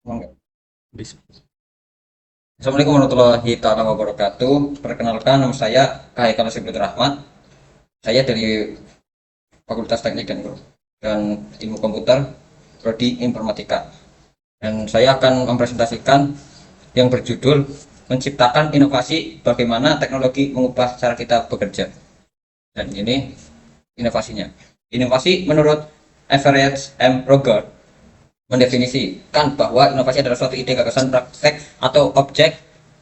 Enggak. Assalamualaikum warahmatullahi taala wabarakatuh. Perkenalkan, nama saya Haikal Nasibur Rahmat. Saya dari Fakultas Teknik dan Ilmu Komputer, Prodi Informatika. Dan saya akan mempresentasikan yang berjudul menciptakan inovasi bagaimana teknologi mengubah cara kita bekerja. Dan ini inovasinya. Inovasi menurut Everett M. Roger mendefinisikan bahwa inovasi adalah suatu ide, gagasan, praktek, atau objek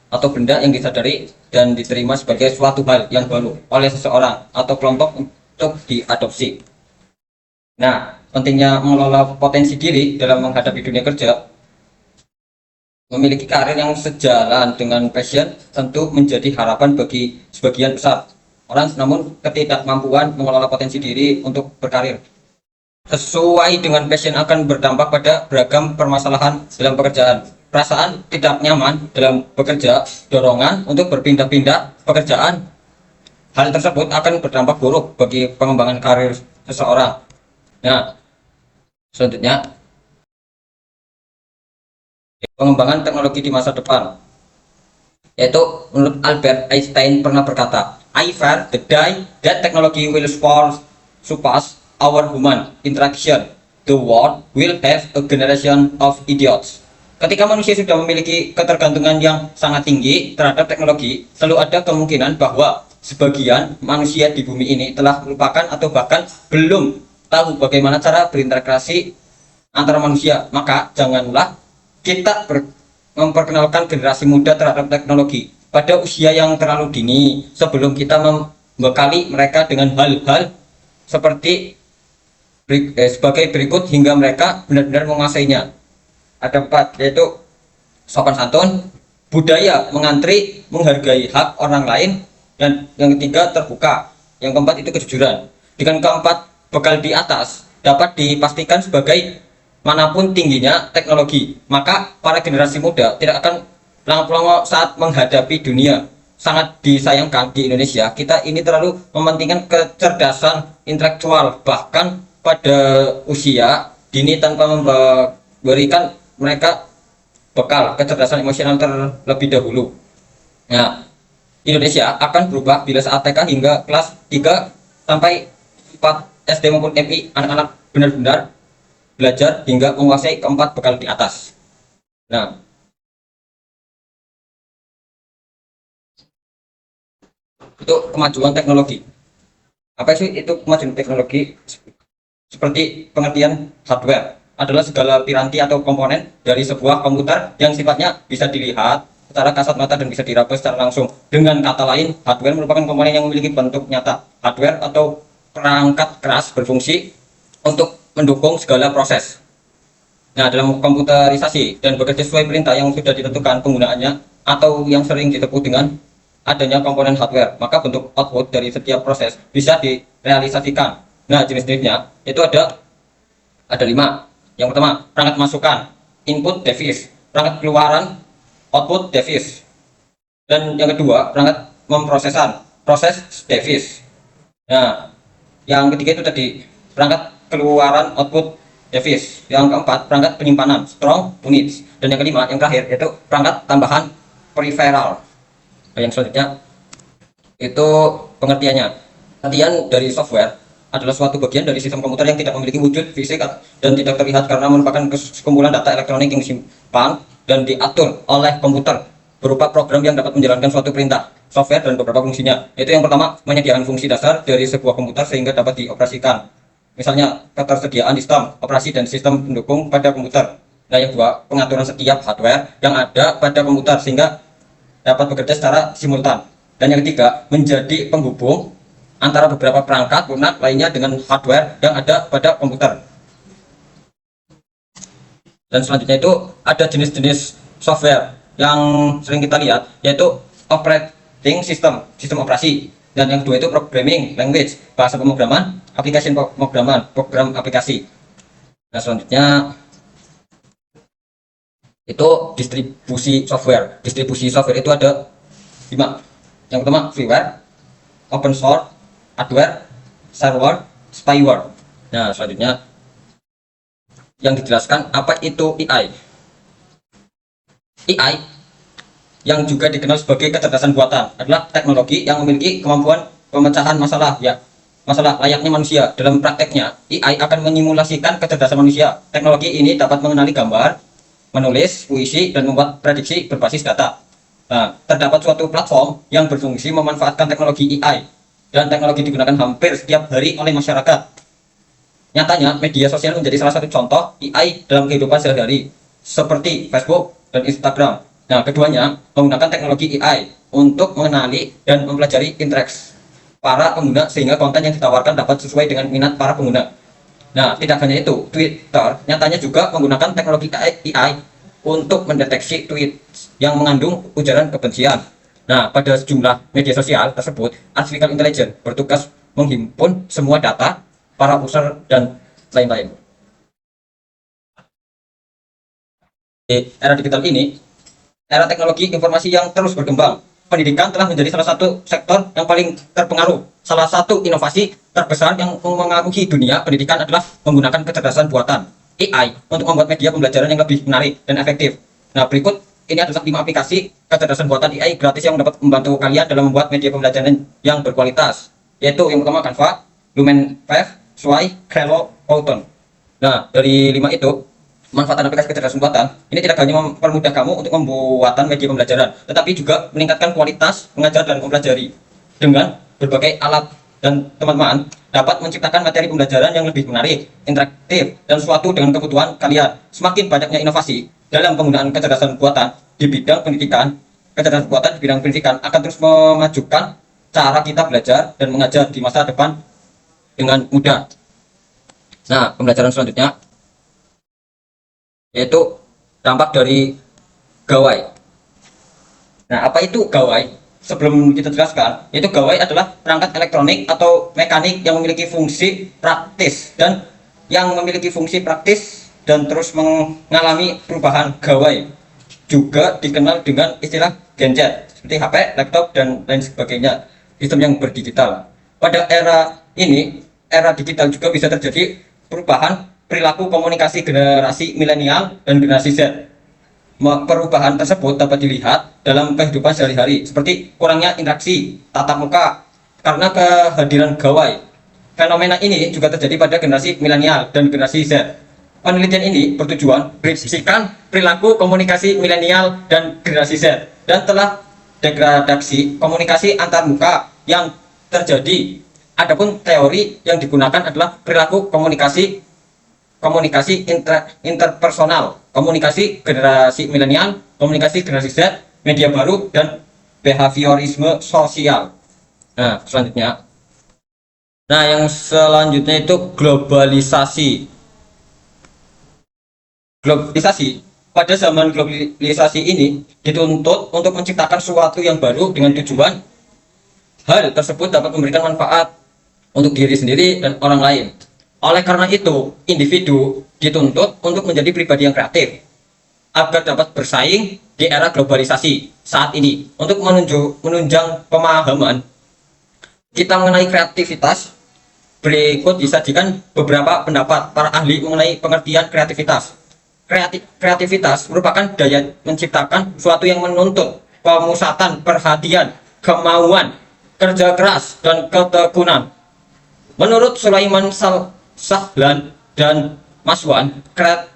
atau benda yang disadari dan diterima sebagai suatu hal yang baru oleh seseorang atau kelompok untuk diadopsi. Nah, pentingnya mengelola potensi diri dalam menghadapi dunia kerja. Memiliki karir yang sejalan dengan passion tentu menjadi harapan bagi sebagian besar orang, namun ketidakmampuan mengelola potensi diri untuk berkarir sesuai dengan passion akan berdampak pada beragam permasalahan dalam pekerjaan. Perasaan tidak nyaman dalam bekerja, dorongan untuk berpindah-pindah pekerjaan. Hal tersebut akan berdampak buruk bagi pengembangan karir seseorang. Nah, selanjutnya, pengembangan teknologi di masa depan. Yaitu menurut Albert Einstein pernah berkata, I fear the day that technology will surpass our human interaction. The world will have a generation of idiots. Ketika manusia sudah memiliki ketergantungan yang sangat tinggi terhadap teknologi, selalu ada kemungkinan bahwa sebagian manusia di bumi ini telah melupakan atau bahkan belum tahu bagaimana cara berinteraksi antara manusia. Maka janganlah kita memperkenalkan generasi muda terhadap teknologi pada usia yang terlalu dini, sebelum kita membekali mereka dengan hal-hal seperti sebagai berikut hingga mereka benar-benar menguasainya. Ada 4, yaitu sopan santun, budaya mengantri, menghargai hak orang lain, dan yang ketiga terbuka. Yang keempat itu kejujuran. Dengan keempat bekal di atas dapat dipastikan sebagai manapun tingginya teknologi, maka para generasi muda tidak akan pelongo-pelongo saat menghadapi dunia. Sangat disayangkan di Indonesia, kita ini terlalu mementingkan kecerdasan intelektual, bahkan pada usia dini tanpa memberikan mereka bekal kecerdasan emosional terlebih dahulu. Nah, Indonesia akan berubah bila saat TK hingga kelas 3 sampai 4 SD maupun MI anak-anak benar-benar belajar hingga menguasai keempat bekal di atas. Nah, itu kemajuan teknologi. Apa sih itu kemajuan teknologi? Seperti pengertian hardware adalah segala piranti atau komponen dari sebuah komputer yang sifatnya bisa dilihat secara kasat mata dan bisa diraba secara langsung. Dengan kata lain, hardware merupakan komponen yang memiliki bentuk nyata. Hardware atau perangkat keras berfungsi untuk mendukung segala proses. Nah, dalam komputerisasi dan bekerja sesuai perintah yang sudah ditentukan penggunaannya atau yang sering disebut dengan adanya komponen hardware, maka bentuk output dari setiap proses bisa direalisasikan. Nah, jenis-jenisnya itu ada 5. Yang pertama, perangkat masukan, input device, perangkat keluaran, output device. Dan yang kedua, perangkat memprosesan, proses device. Nah, yang ketiga itu tadi perangkat keluaran, output device. Yang keempat, perangkat penyimpanan, strong units. Dan yang kelima, yang terakhir yaitu perangkat tambahan peripheral. Nah, yang selanjutnya itu pengertiannya. Pengertian dari software adalah suatu bagian dari sistem komputer yang tidak memiliki wujud fisik dan tidak terlihat karena merupakan sekumpulan data elektronik yang disimpan dan diatur oleh komputer berupa program yang dapat menjalankan suatu perintah, software, dan beberapa fungsinya. Itu yang pertama, menyediakan fungsi dasar dari sebuah komputer sehingga dapat dioperasikan. Misalnya, ketersediaan sistem operasi dan sistem pendukung pada komputer. Nah, yang kedua, pengaturan setiap hardware yang ada pada komputer sehingga dapat bekerja secara simultan. Dan yang ketiga, menjadi penghubung antara beberapa perangkat lunak lainnya dengan hardware yang ada pada komputer. Dan selanjutnya itu ada jenis-jenis software yang sering kita lihat, yaitu operating system, sistem operasi. Dan yang kedua itu programming language, bahasa pemrograman, aplikasi pemrograman, program aplikasi. Nah, selanjutnya itu distribusi software. Distribusi software itu ada 5. Yang pertama freeware, open source, hardware, shareware, spyware. Nah, selanjutnya yang dijelaskan apa itu AI. AI yang juga dikenal sebagai kecerdasan buatan adalah teknologi yang memiliki kemampuan pemecahan masalah masalah layaknya manusia. Dalam prakteknya, AI akan menyimulasikan kecerdasan manusia. Teknologi ini dapat mengenali gambar, menulis puisi, dan membuat prediksi berbasis data. Nah, terdapat suatu platform yang berfungsi memanfaatkan teknologi AI, dan teknologi digunakan hampir setiap hari oleh masyarakat. Nyatanya, media sosial menjadi salah satu contoh AI dalam kehidupan sehari-hari, seperti Facebook dan Instagram. Nah, keduanya menggunakan teknologi AI untuk mengenali dan mempelajari interaksi para pengguna sehingga konten yang ditawarkan dapat sesuai dengan minat para pengguna. Nah, tidak hanya itu, Twitter nyatanya juga menggunakan teknologi AI untuk mendeteksi tweet yang mengandung ujaran kebencian. Nah, pada sejumlah media sosial tersebut, artificial intelligence bertugas menghimpun semua data para user dan lain-lain. Di era digital ini, era teknologi informasi yang terus berkembang, pendidikan telah menjadi salah satu sektor yang paling terpengaruh. Salah satu inovasi terbesar yang mengaruhi dunia pendidikan adalah menggunakan kecerdasan buatan AI untuk membuat media pembelajaran yang lebih menarik dan efektif. Nah, berikut ini adalah 5 aplikasi kecerdasan buatan AI gratis yang dapat membantu kalian dalam membuat media pembelajaran yang berkualitas. Yaitu yang pertama Canva, Lumen 5, Sway, Trello, Auton. Nah, dari 5 itu, manfaat aplikasi kecerdasan buatan ini tidak hanya mempermudah kamu untuk pembuatan media pembelajaran, tetapi juga meningkatkan kualitas mengajar dan mempelajari. Dengan berbagai alat dan teman-teman dapat menciptakan materi pembelajaran yang lebih menarik, interaktif, dan suatu dengan kebutuhan kalian. Semakin banyaknya inovasi dalam penggunaan kecerdasan buatan di bidang pendidikan, kecerdasan buatan di bidang pendidikan akan terus memajukan cara kita belajar dan mengajar di masa depan dengan mudah. Nah, pembelajaran selanjutnya yaitu dampak dari gawai. Nah, apa itu gawai? Sebelum kita jelaskan, yaitu gawai adalah perangkat elektronik atau mekanik yang memiliki fungsi praktis dan terus mengalami perubahan gawai. Juga dikenal dengan istilah gadget seperti HP, laptop, dan lain sebagainya, sistem yang berdigital. Pada era ini, era digital juga bisa terjadi perubahan perilaku komunikasi generasi milenial dan generasi Z. Perubahan tersebut dapat dilihat dalam kehidupan sehari-hari, seperti kurangnya interaksi tatap muka karena kehadiran gawai. Fenomena ini juga terjadi pada generasi milenial dan generasi Z. Penelitian ini bertujuan memprediksi perilaku komunikasi milenial dan generasi Z dan telah degradasi komunikasi antar muka yang terjadi. Adapun teori yang digunakan adalah perilaku komunikasi interpersonal, komunikasi generasi milenial, komunikasi generasi Z, media baru, dan behaviorisme sosial. Nah, selanjutnya itu globalisasi. Pada zaman globalisasi ini dituntut untuk menciptakan sesuatu yang baru dengan tujuan hal tersebut dapat memberikan manfaat untuk diri sendiri dan orang lain. Oleh karena itu, individu dituntut untuk menjadi pribadi yang kreatif agar dapat bersaing di era globalisasi saat ini. Untuk menunjang pemahaman kita mengenai kreativitas, berikut disajikan beberapa pendapat para ahli mengenai pengertian kreativitas. Kreativitas merupakan daya menciptakan sesuatu yang menuntut pemusatan perhatian, kemauan, kerja keras, dan ketekunan. Menurut Sulaiman Sahlan dan Maswan,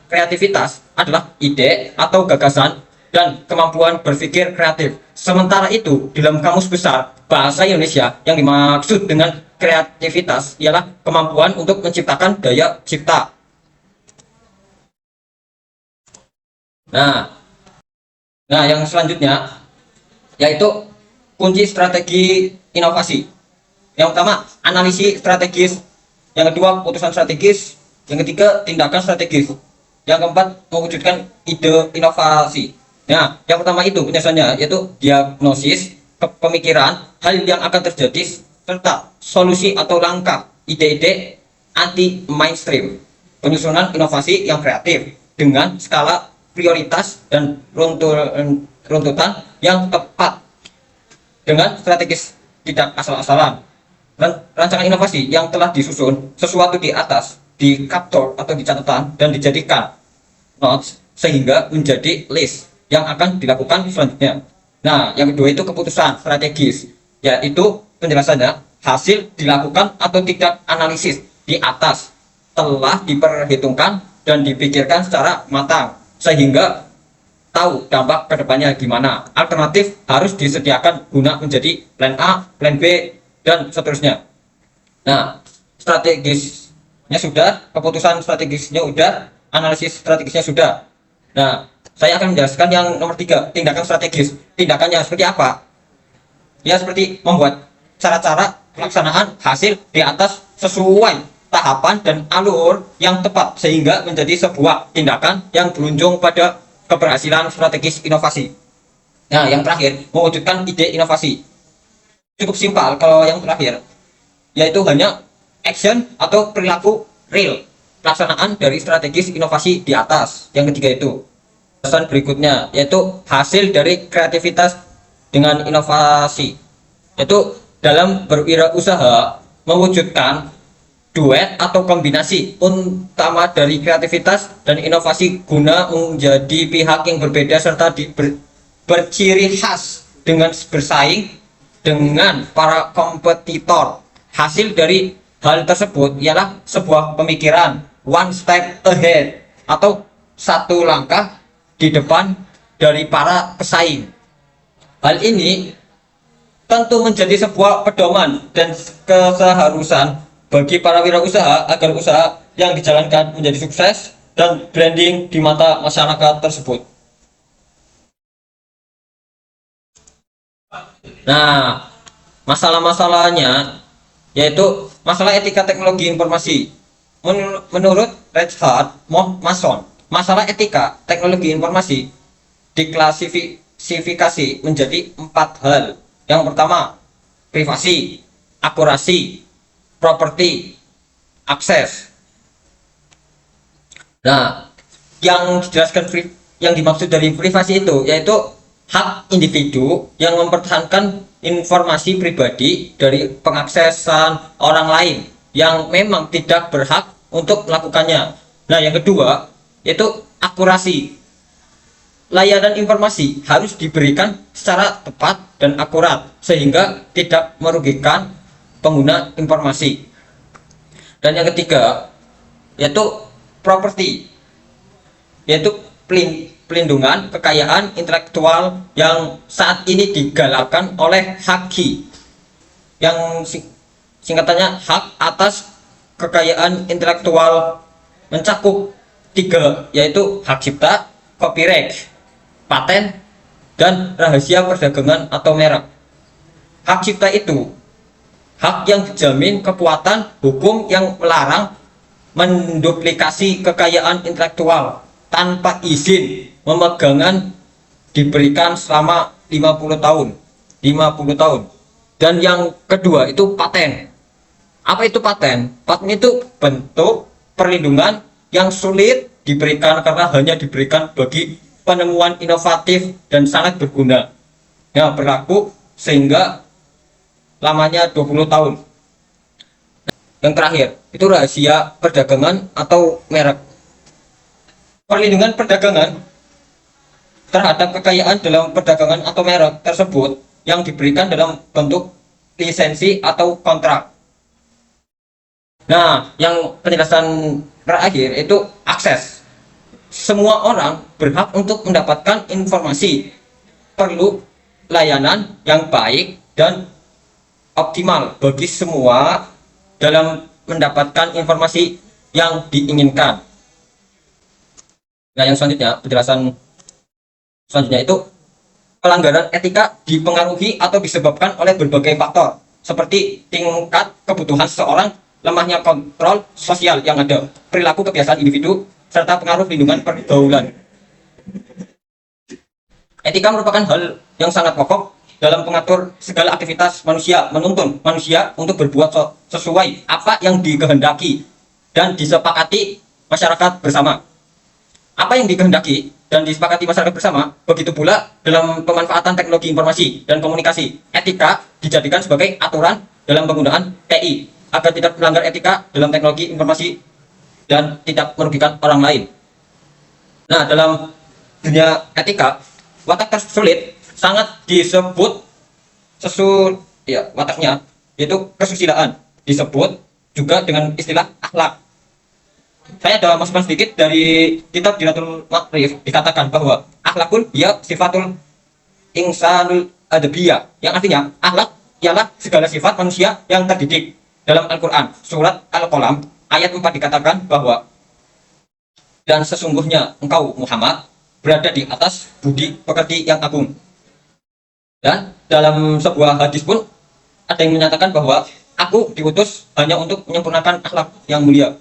kreativitas adalah ide atau gagasan dan kemampuan berpikir kreatif. Sementara itu, dalam Kamus Besar Bahasa Indonesia, yang dimaksud dengan kreativitas ialah kemampuan untuk menciptakan daya cipta. Nah, yang selanjutnya yaitu kunci strategi inovasi. Yang pertama, analisis strategis. Yang kedua, putusan strategis. Yang ketiga, tindakan strategis. Yang keempat, mewujudkan ide inovasi. Nah, yang pertama itu penjelasannya yaitu diagnosis, pemikiran, hal yang akan terjadi, serta solusi atau langkah, ide-ide anti mainstream. Penyusunan inovasi yang kreatif dengan skala prioritas dan runtutan yang tepat dengan strategis, tidak asal-asalan. Rancangan inovasi yang telah disusun sesuatu di atas di kaptor atau di catatan dan dijadikan notes sehingga menjadi list. yang akan dilakukan selanjutnya. Nah, yang kedua itu keputusan strategis, yaitu penjelasannya hasil dilakukan atau tidak analisis di atas telah diperhitungkan dan dipikirkan secara matang sehingga tahu dampak kedepannya gimana. Alternatif harus disediakan guna menjadi plan A, plan B, dan seterusnya. Nah, strategisnya sudah, keputusan strategisnya sudah, analisis strategisnya sudah. Nah, saya akan menjelaskan yang nomor 3, tindakan strategis. Tindakannya seperti apa? Ya, seperti membuat cara-cara pelaksanaan hasil di atas sesuai tahapan dan alur yang tepat sehingga menjadi sebuah tindakan yang berujung pada keberhasilan strategis inovasi. Nah, yang terakhir, mewujudkan ide inovasi. Cukup simpel kalau yang terakhir, yaitu hanya action atau perilaku real pelaksanaan dari strategis inovasi di atas. Yang ketiga itu pesan berikutnya, yaitu hasil dari kreativitas dengan inovasi, yaitu dalam berwirausaha mewujudkan duet atau kombinasi utama dari kreativitas dan inovasi guna menjadi pihak yang berbeda serta berciri khas dengan bersaing dengan para kompetitor. Hasil dari hal tersebut ialah sebuah pemikiran one step ahead atau satu langkah di depan dari para pesaing. Hal ini tentu menjadi sebuah pedoman dan keseharusan bagi para wirausaha agar usaha yang dijalankan menjadi sukses dan branding di mata masyarakat tersebut. Nah, masalah-masalahnya yaitu masalah etika teknologi informasi. Menurut Reinhard Mason, masalah etika teknologi informasi diklasifikasi menjadi 4 hal. Yang pertama, privasi, akurasi, properti, akses. Nah, yang dijelaskan yang dimaksud dari privasi itu yaitu hak individu yang mempertahankan informasi pribadi dari pengaksesan orang lain yang memang tidak berhak untuk melakukannya. Nah, yang kedua yaitu akurasi. Layanan informasi harus diberikan secara tepat dan akurat sehingga tidak merugikan pengguna informasi. Dan yang ketiga yaitu properti, yaitu pelindungan kekayaan intelektual yang saat ini digalakkan oleh HAKI, yang singkatannya hak atas kekayaan intelektual, mencakup 3, yaitu hak cipta, copyright, paten, dan rahasia perdagangan atau merek. Hak cipta itu hak yang dijamin kekuatan hukum yang melarang menduplikasi kekayaan intelektual tanpa izin pemegangan diberikan selama 50 tahun. Dan yang kedua itu paten. Apa itu paten? Paten itu bentuk perlindungan yang sulit diberikan karena hanya diberikan bagi penemuan inovatif dan sangat berguna. Ya, berlaku sehingga lamanya 20 tahun. Yang terakhir itu rahasia perdagangan atau merek. Perlindungan perdagangan terhadap kekayaan dalam perdagangan atau merek tersebut yang diberikan dalam bentuk lisensi atau kontrak. Nah, yang penjelasan terakhir itu akses. Semua orang berhak untuk mendapatkan informasi, perlu layanan yang baik dan optimal bagi semua dalam mendapatkan informasi yang diinginkan. Nah, yang selanjutnya, penjelasan selanjutnya itu pelanggaran etika dipengaruhi atau disebabkan oleh berbagai faktor seperti tingkat kebutuhan seseorang, lemahnya kontrol sosial yang ada, perilaku kebiasaan individu, serta pengaruh lindungan pergaulan. Etika merupakan hal yang sangat pokok dalam mengatur segala aktivitas manusia, menuntun manusia untuk berbuat sesuai apa yang dikehendaki dan disepakati masyarakat bersama. Apa yang dikehendaki dan disepakati masyarakat bersama, begitu pula dalam pemanfaatan teknologi informasi dan komunikasi. Etika dijadikan sebagai aturan dalam penggunaan TI agar tidak melanggar etika dalam teknologi informasi dan tidak merugikan orang lain. Nah, dalam dunia etika watak tersulit sangat disebut ya wataknya yaitu kesusilaan, disebut juga dengan istilah akhlak. Saya ada masukan sedikit dari kitab Jinatul Makrif, dikatakan bahwa akhlakun ya sifatul insanul adabiyah, yang artinya akhlak ialah segala sifat manusia yang terdidik. Dalam Al-Quran surat Al-Qalam ayat 4 dikatakan bahwa dan sesungguhnya engkau Muhammad berada di atas budi pekerti yang agung. Dan dalam sebuah hadis pun ada yang menyatakan bahwa aku diutus hanya untuk menyempurnakan akhlak yang mulia.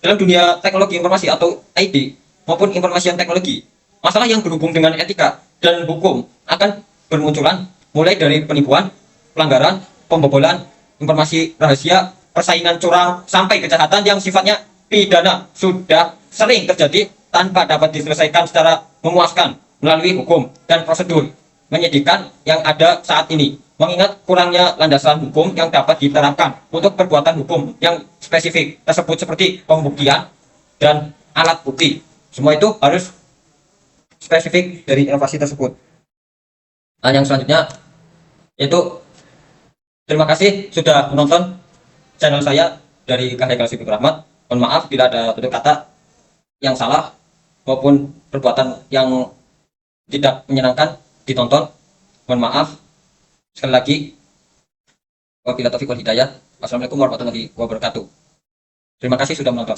Dalam dunia teknologi informasi atau IT maupun informasi teknologi, masalah yang berhubung dengan etika dan hukum akan bermunculan, mulai dari penipuan, pelanggaran, pembobolan, informasi rahasia, persaingan curang, sampai kejahatan yang sifatnya pidana sudah sering terjadi tanpa dapat diselesaikan secara memuaskan melalui hukum dan prosedur menyedihkan yang ada saat ini, mengingat kurangnya landasan hukum yang dapat diterapkan untuk perbuatan hukum yang spesifik tersebut seperti pembuktian dan alat bukti. Semua itu harus spesifik dari inovasi tersebut. Nah, yang selanjutnya yaitu terima kasih sudah menonton channel saya dari Kak Haikal Siddiq Rahmat. Mohon maaf bila ada tutur kata yang salah maupun perbuatan yang tidak menyenangkan ditonton. Mohon maaf. Sekali lagi, wabillahi taufiq wal hidayah. Wassalamualaikum warahmatullahi wabarakatuh. Terima kasih sudah menonton.